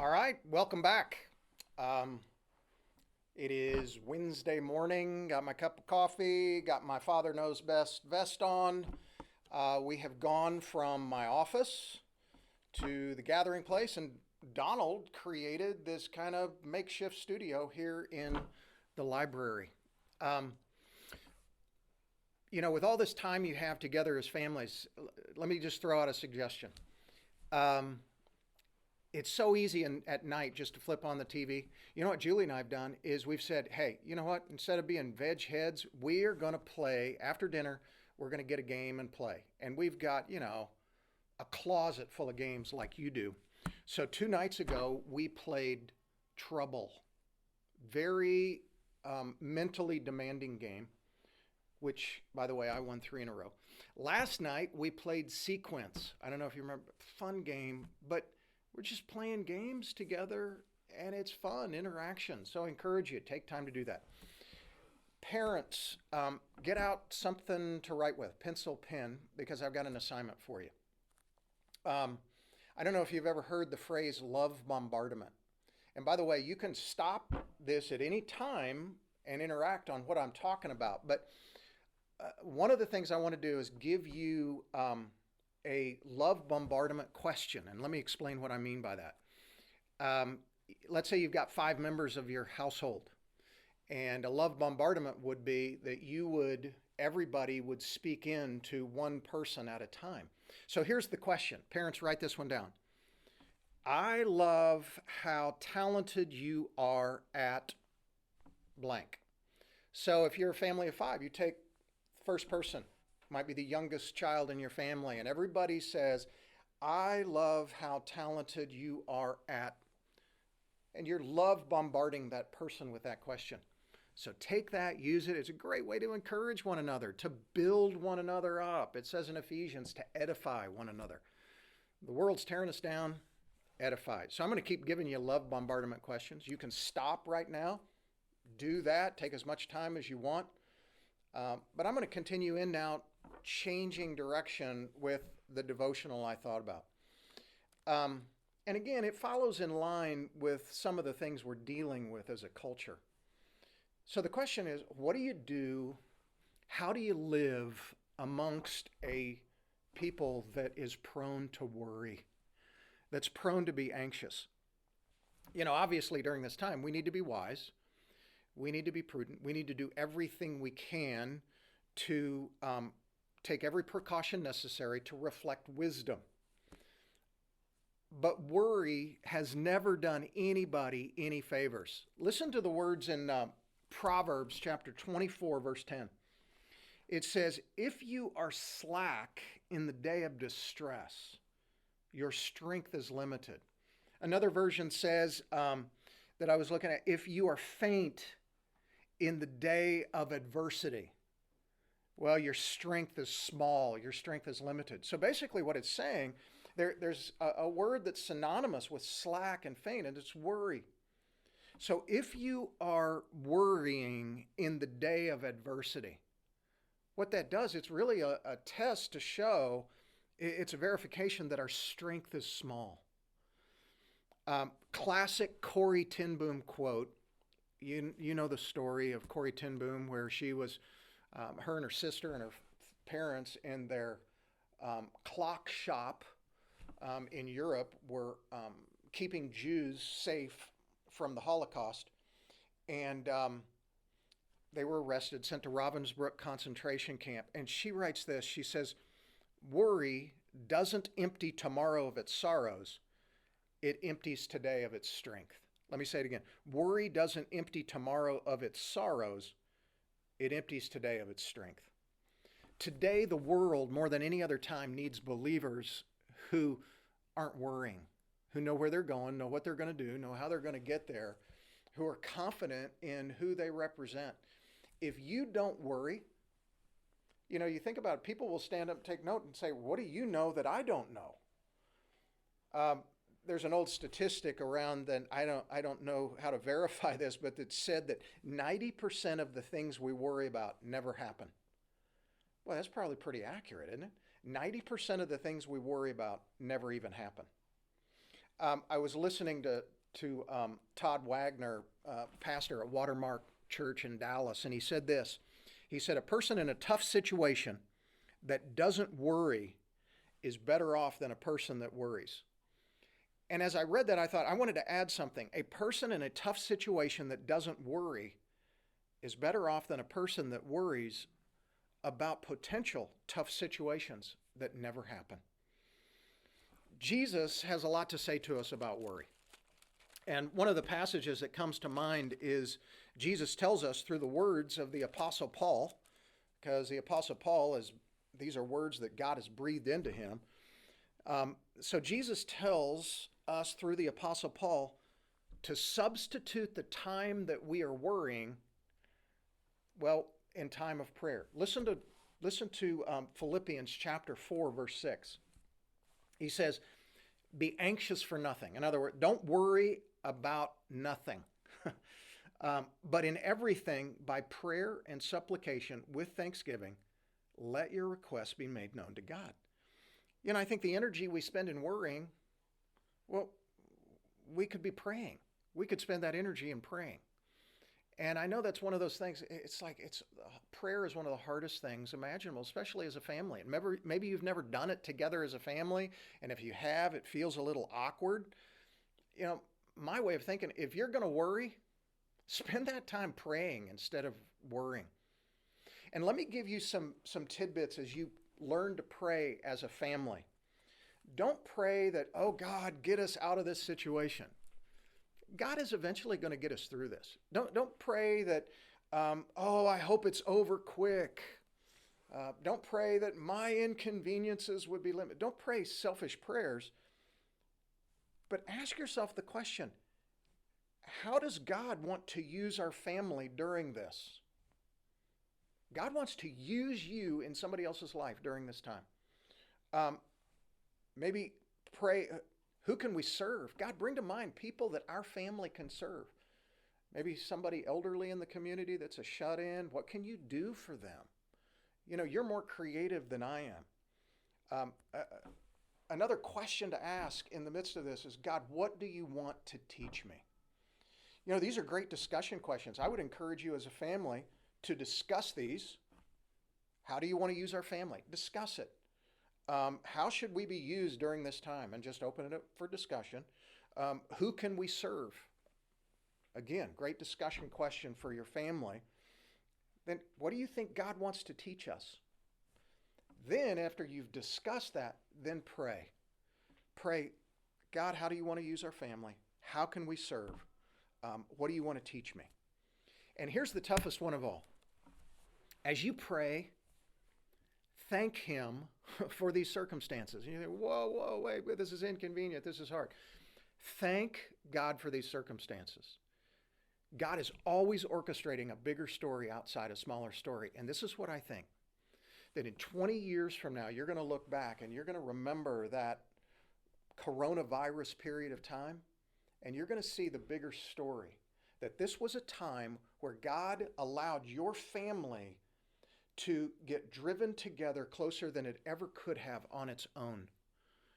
All right, welcome back. Um, it is Wednesday morning. Got my cup of coffee, got my Father Knows Best vest on. We have gone from my office to the gathering place, and Donald created this kind of makeshift studio here in the library. Um, with all this time you have together as families, let me just throw out a suggestion. Um, it's so easy at night just to flip on the TV. You know what Julie and I have done is we've said, hey, you know what? Instead of being veg heads, we're going to play after dinner. We're going to get a game and play. And we've got, a closet full of games like you do. So 2 nights ago, we played Trouble. Very mentally demanding game, which, by the way, I won 3 in a row. Last night, we played Sequence. I don't know if you remember. Fun game, but we're just playing games together and it's fun interaction. So I encourage you, take time to do that. Parents, get out something to write with, pencil, pen, because I've got an assignment for you. I don't know if you've ever heard the phrase love bombardment. And by the way, you can stop this at any time and interact on what I'm talking about. But one of the things I want to do is give you a love bombardment question. And let me explain what I mean by that. Let's say you've got 5 members of your household. And a love bombardment would be that everybody would speak in to one person at a time. So here's the question. Parents, write this one down. I love how talented you are at blank. So if you're a family of 5, you take the first person, might be the youngest child in your family, and everybody says, I love how talented you are at, and you're love bombarding that person with that question. So take that, use it. It's a great way to encourage one another, to build one another up. It says in Ephesians to edify one another. The world's tearing us down, edify. So I'm going to keep giving you love bombardment questions. You can stop right now, do that, take as much time as you want. But I'm going to continue in now, changing direction with the devotional I thought about. And again, it follows in line with some of the things we're dealing with as a culture. So the question is, what do you do? How do you live amongst a people that is prone to worry, that's prone to be anxious? Obviously during this time, we need to be wise. We need to be prudent. We need to do everything we can to take every precaution necessary to reflect wisdom. But worry has never done anybody any favors. Listen to the words in Proverbs chapter 24, verse 10. It says, if you are slack in the day of distress, your strength is limited. Another version says that I was looking at, if you are faint in the day of adversity, well, your strength is small, your strength is limited. So basically what it's saying, there's a word that's synonymous with slack and faint, and it's worry. So if you are worrying in the day of adversity, what that does, it's really a test to show, it's a verification that our strength is small. Classic Corrie ten Boom quote. You know the story of Corrie ten Boom, where she was, her and her sister and her parents in their clock shop in Europe were keeping Jews safe from the Holocaust. And they were arrested, sent to Ravensbrück concentration camp. And she writes this, she says, worry doesn't empty tomorrow of its sorrows. It empties today of its strength. Let me say it again. Worry doesn't empty tomorrow of its sorrows. It empties today of its strength. Today, the world, more than any other time, needs believers who aren't worrying, who know where they're going, know what they're going to do, know how they're going to get there, who are confident in who they represent. If you don't worry, you think about it, people will stand up and take note and say, what do you know that I don't know? There's an old statistic around that I don't know how to verify this, but it said that 90% of the things we worry about never happen. Well, that's probably pretty accurate, isn't it? 90% of the things we worry about never even happen. I was listening to Todd Wagner, pastor at Watermark Church in Dallas, and he said this. He said, a person in a tough situation that doesn't worry is better off than a person that worries. And as I read that, I thought I wanted to add something. A person in a tough situation that doesn't worry is better off than a person that worries about potential tough situations that never happen. Jesus has a lot to say to us about worry. And one of the passages that comes to mind is Jesus tells us through the words of the Apostle Paul, because the Apostle Paul these are words that God has breathed into him. So Jesus tells us through the Apostle Paul to substitute the time that we are worrying, well, in time of prayer. Listen to Philippians chapter 4, verse 6. He says, be anxious for nothing. In other words, don't worry about nothing. But in everything, by prayer and supplication with thanksgiving, let your requests be made known to God. You know, I think the energy we spend in worrying, well, we could be praying. We could spend that energy in praying. And I know that's one of those things, prayer is one of the hardest things imaginable, especially as a family. And maybe you've never done it together as a family, and if you have, it feels a little awkward. You know, my way of thinking, if you're going to worry, spend that time praying instead of worrying. And let me give you some tidbits as you learn to pray as a family. Don't pray that, oh God, get us out of this situation. God is eventually going to get us through this. Don't pray that, oh, I hope it's over quick. Don't pray that my inconveniences would be limited. Don't pray selfish prayers. But ask yourself the question, how does God want to use our family during this? God wants to use you in somebody else's life during this time. Maybe pray, who can we serve? God, bring to mind people that our family can serve. Maybe somebody elderly in the community that's a shut-in. What can you do for them? You know, you're more creative than I am. Another question to ask in the midst of this is, God, what do you want to teach me? You know, these are great discussion questions. I would encourage you as a family to discuss these. How do you want to use our family? Discuss it. How should we be used during this time? And just open it up for discussion. Who can we serve? Again, great discussion question for your family. Then what do you think God wants to teach us? Then after you've discussed that, then pray. Pray, God, how do you want to use our family? How can we serve? What do you want to teach me? And here's the toughest one of all. As you pray, thank Him for these circumstances. You think, whoa, wait, this is inconvenient, this is hard. Thank God for these circumstances. God is always orchestrating a bigger story outside a smaller story. And this is what I think, that in 20 years from now, you're going to look back and you're going to remember that coronavirus period of time, and you're going to see the bigger story, that this was a time where God allowed your family to get driven together closer than it ever could have on its own.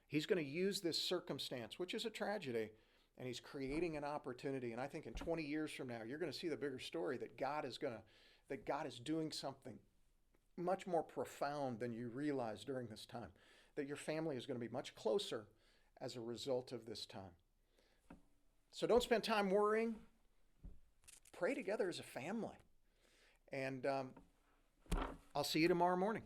He's going to use this circumstance, which is a tragedy, and He's creating an opportunity. And I think in 20 years from now, you're going to see the bigger story, that God is doing something much more profound than you realized during this time, that your family is going to be much closer as a result of this time. So don't spend time worrying. Pray together as a family. And I'll see you tomorrow morning.